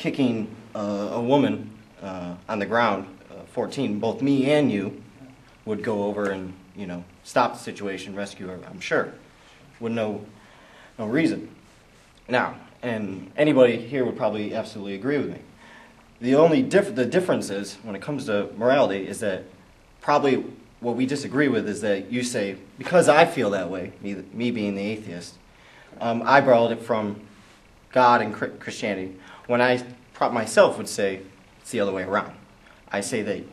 kicking a woman on the ground, 14, both me and you would go over and, you know, stop the situation, rescue her, I'm sure, with no reason. Now, and anybody here would probably absolutely agree with me. The difference is, when it comes to morality, is that probably what we disagree with is that you say, because I feel that way, me being the atheist, I borrowed it from God and Christianity, when I myself would say it's the other way around. I say that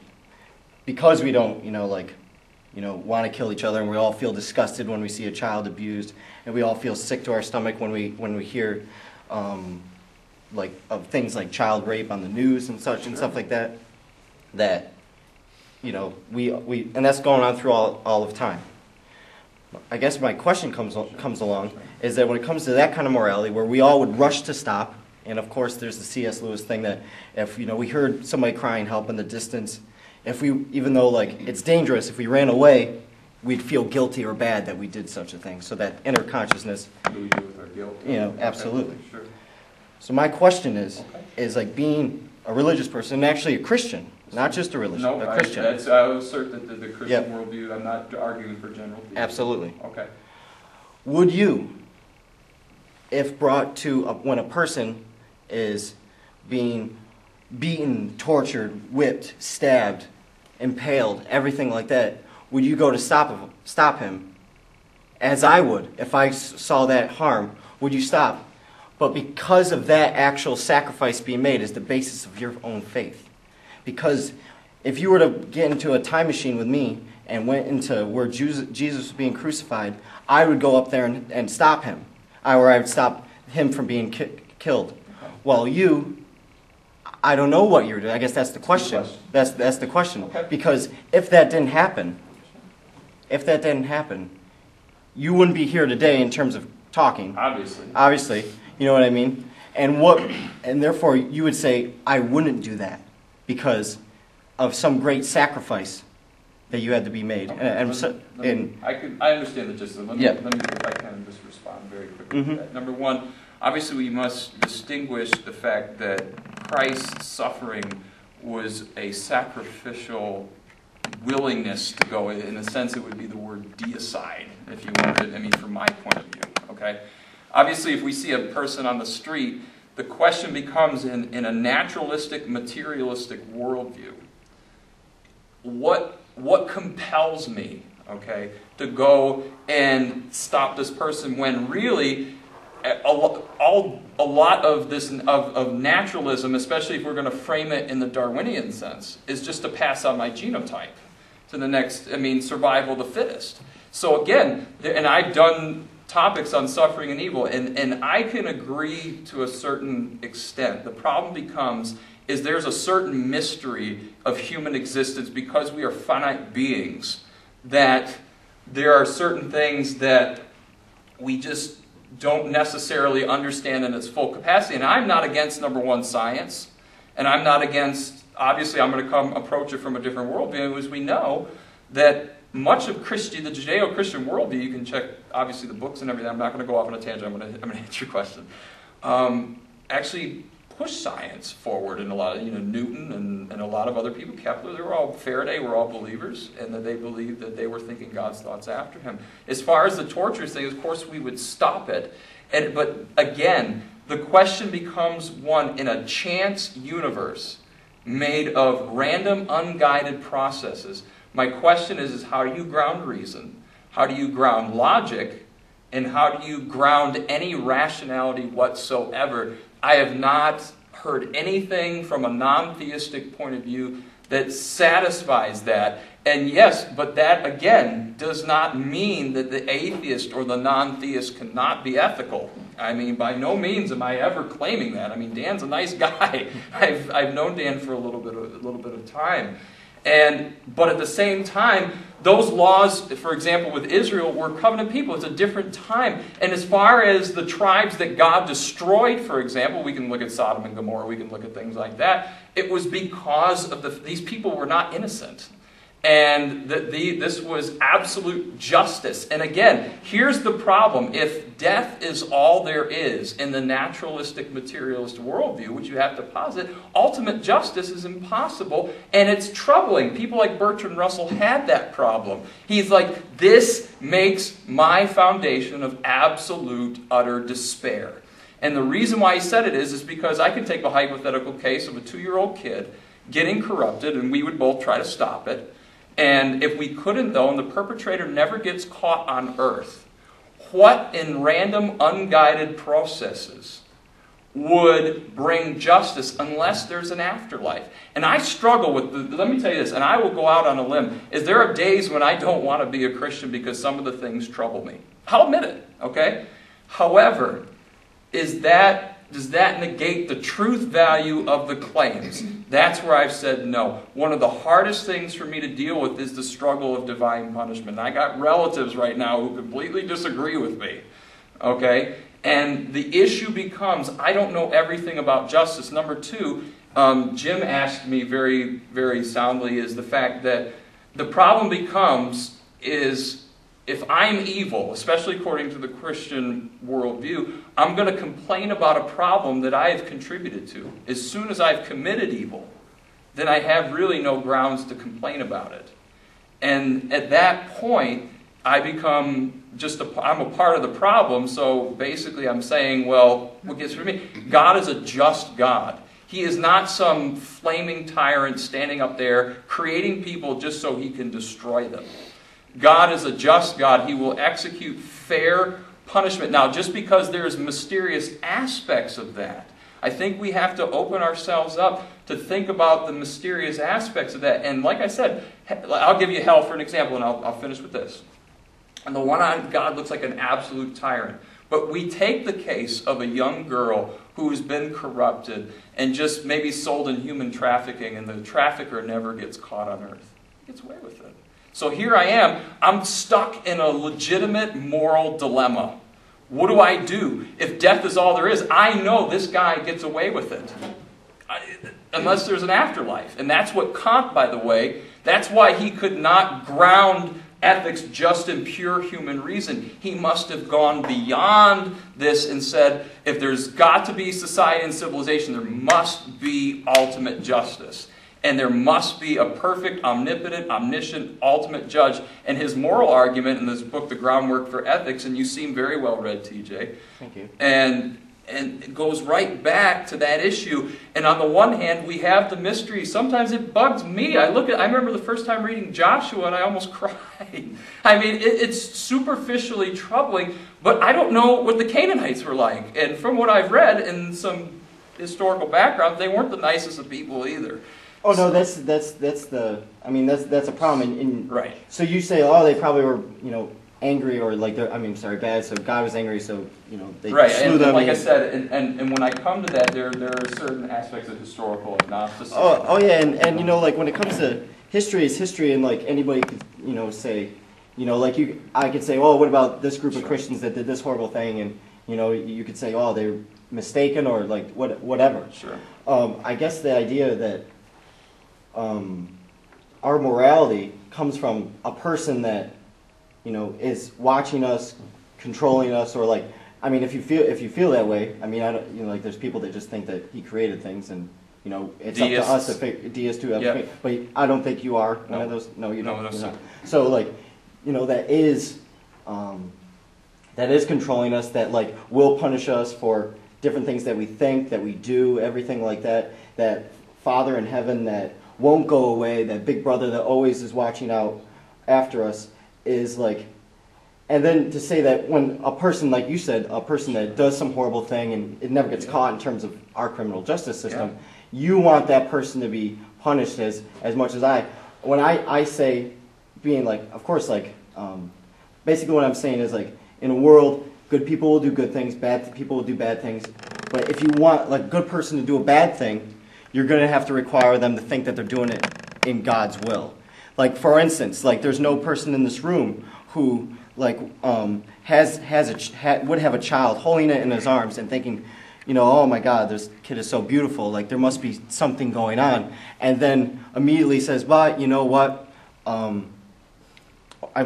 because we don't, want to kill each other, and we all feel disgusted when we see a child abused, and we all feel sick to our stomach when we hear of things like child rape on the news and such and stuff like that. That, and that's going on through all of time. I guess my question comes along is that when it comes to that kind of morality, where we all would rush to stop, and of course there's the C.S. Lewis thing that if we heard somebody crying help in the distance, even though it's dangerous, if we ran away, we'd feel guilty or bad that we did such a thing. So that inner consciousness. What do we do with our guilt? Absolutely. Okay, sure. So my question is like being a religious person, and actually a Christian, not just a religious, a Christian. I would assert that the Christian worldview, I'm not arguing for general views. Absolutely. Okay. Would you, if brought to when a person is being beaten, tortured, whipped, stabbed, impaled, everything like that, would you go to stop him? As I would, if I saw that harm, would you stop? But because of that actual sacrifice being made is the basis of your own faith. Because if you were to get into a time machine with me and went into where Jesus was being crucified, I would go up there and stop him. I would stop him from being killed. While you, I don't know what you're doing. I guess that's the question. That's the question. Okay. Because if that didn't happen, you wouldn't be here today in terms of talking. Obviously, you know what I mean? And therefore you would say, I wouldn't do that because of some great sacrifice that you had to be made. Okay. I understand the gist of it. Let me, if I can, just respond very quickly to that. Number one, obviously we must distinguish the fact that Christ's suffering was a sacrificial willingness to go. In a sense, it would be the word deicide, if you wanted. I mean, from my point of view, okay? Obviously, if we see a person on the street, the question becomes, in a naturalistic, materialistic worldview, what compels me, okay, to go and stop this person when really a lot of this of naturalism, especially if we're going to frame it in the Darwinian sense, is just to pass on my genotype to the next, survival of the fittest. So again, and I've done topics on suffering and evil, and I can agree to a certain extent. The problem becomes is there's a certain mystery of human existence because we are finite beings, that there are certain things that we just don't necessarily understand in its full capacity. And I'm not against, number one, science, and I'm not against, obviously I'm going to approach it from a different worldview, as we know that much of the Judeo-Christian worldview, you can check obviously the books and everything, I'm not going to go off on a tangent, I'm going to answer your question, actually push science forward, in a lot of, Newton and a lot of other people, Kepler, Faraday were all believers, and that they believed that they were thinking God's thoughts after him. As far as the torture thing, of course we would stop it, but again, the question becomes one, in a chance universe made of random, unguided processes, my question is how do you ground reason? How do you ground logic? And how do you ground any rationality whatsoever? I have not heard anything from a non-theistic point of view that satisfies that. And yes, but that again does not mean that the atheist or the non-theist cannot be ethical. By no means am I ever claiming that. Dan's a nice guy. I've known Dan for a little bit of time. But at the same time, those laws, for example, with Israel, were covenant people. It's a different time. And as far as the tribes that God destroyed, for example, we can look at Sodom and Gomorrah, we can look at things like that. It was because of these people were not innocent. And this was absolute justice. And again, here's the problem. If death is all there is in the naturalistic materialist worldview, which you have to posit, ultimate justice is impossible, and it's troubling. People like Bertrand Russell had that problem. He's like, this makes my foundation of absolute, utter despair. And the reason why he said it is because I can take a hypothetical case of a 2-year-old kid getting corrupted, and we would both try to stop it. And if we couldn't, though, and the perpetrator never gets caught on earth, what in random, unguided processes would bring justice unless there's an afterlife? And I struggle with, let me tell you this, and I will go out on a limb, is there are days when I don't want to be a Christian because some of the things trouble me. I'll admit it, okay? However, does that negate the truth value of the claims? That's where I've said no. One of the hardest things for me to deal with is the struggle of divine punishment. And I got relatives right now who completely disagree with me. Okay? And the issue becomes, I don't know everything about justice. Number two, Jim asked me very, very soundly, is the fact that the problem becomes is, if I'm evil, especially according to the Christian worldview, I'm going to complain about a problem that I have contributed to. As soon as I've committed evil, then I have really no grounds to complain about it. And at that point, I become I'm a part of the problem, so basically I'm saying, well, what gets for me? God is a just God. He is not some flaming tyrant standing up there creating people just so he can destroy them. God is a just God. He will execute fair punishment. Now, just because there's mysterious aspects of that, I think we have to open ourselves up to think about the mysterious aspects of that. And like I said, I'll give you hell for an example, and I'll finish with this. On the one hand, God looks like an absolute tyrant. But we take the case of a young girl who has been corrupted and just maybe sold in human trafficking, and the trafficker never gets caught on earth. He gets away with it. So here I am, I'm stuck in a legitimate moral dilemma. What do I do? If death is all there is, I know this guy gets away with it. Unless there's an afterlife. And that's what Kant, by the way, that's why he could not ground ethics just in pure human reason. He must have gone beyond this and said, if there's got to be society and civilization, there must be ultimate justice. And there must be a perfect, omnipotent, omniscient, ultimate judge. And his moral argument in this book, The Groundwork for Ethics, and you seem very well read, TJ. Thank you. And it goes right back to that issue. And on the one hand, we have the mystery. Sometimes it bugs me. I remember the first time reading Joshua, and I almost cried. I mean, it's superficially troubling, but I don't know what the Canaanites were like. And from what I've read in some historical background, they weren't the nicest of people either. Oh no, that's a problem. And right. So you say, oh, they probably were, angry or bad. So God was angry, so they slew them. And like I said, and when I come to that, there are certain aspects of historical agnosticism. Oh yeah, and like when it comes to history, is history, and like anybody could say, I could say, oh, what about this group of Christians that did this horrible thing, and you could say, oh, they're mistaken or like whatever. Sure. I guess the idea that our morality comes from a person that is watching us, controlling us, or like, if you feel that way, there's people that just think that he created things, and it's Deists. up to us to deists to have faith. But I don't think you are one of those. No, you don't. No, You're not. So like, that is controlling us. That like will punish us for different things that we think, that we do, everything like that. That Father in heaven that won't go away, that big brother that always is watching out after us, is like, and then to say that when a person, like you said, a person that does some horrible thing and it never gets caught in terms of our criminal justice system, you want that person to be punished as much as I. When I say being like, of course, like, basically what I'm saying is like, in a world, good people will do good things, bad people will do bad things, but if you want like a good person to do a bad thing, you're going to have to require them to think that they're doing it in God's will. Like, for instance, like there's no person in this room who like would have a child holding it in his arms and thinking, oh my God, this kid is so beautiful. Like there must be something going on, and then immediately says, but you know what?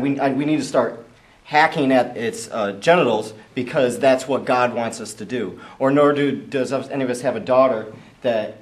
we need to start hacking at its genitals because that's what God wants us to do. Or nor does any of us have a daughter that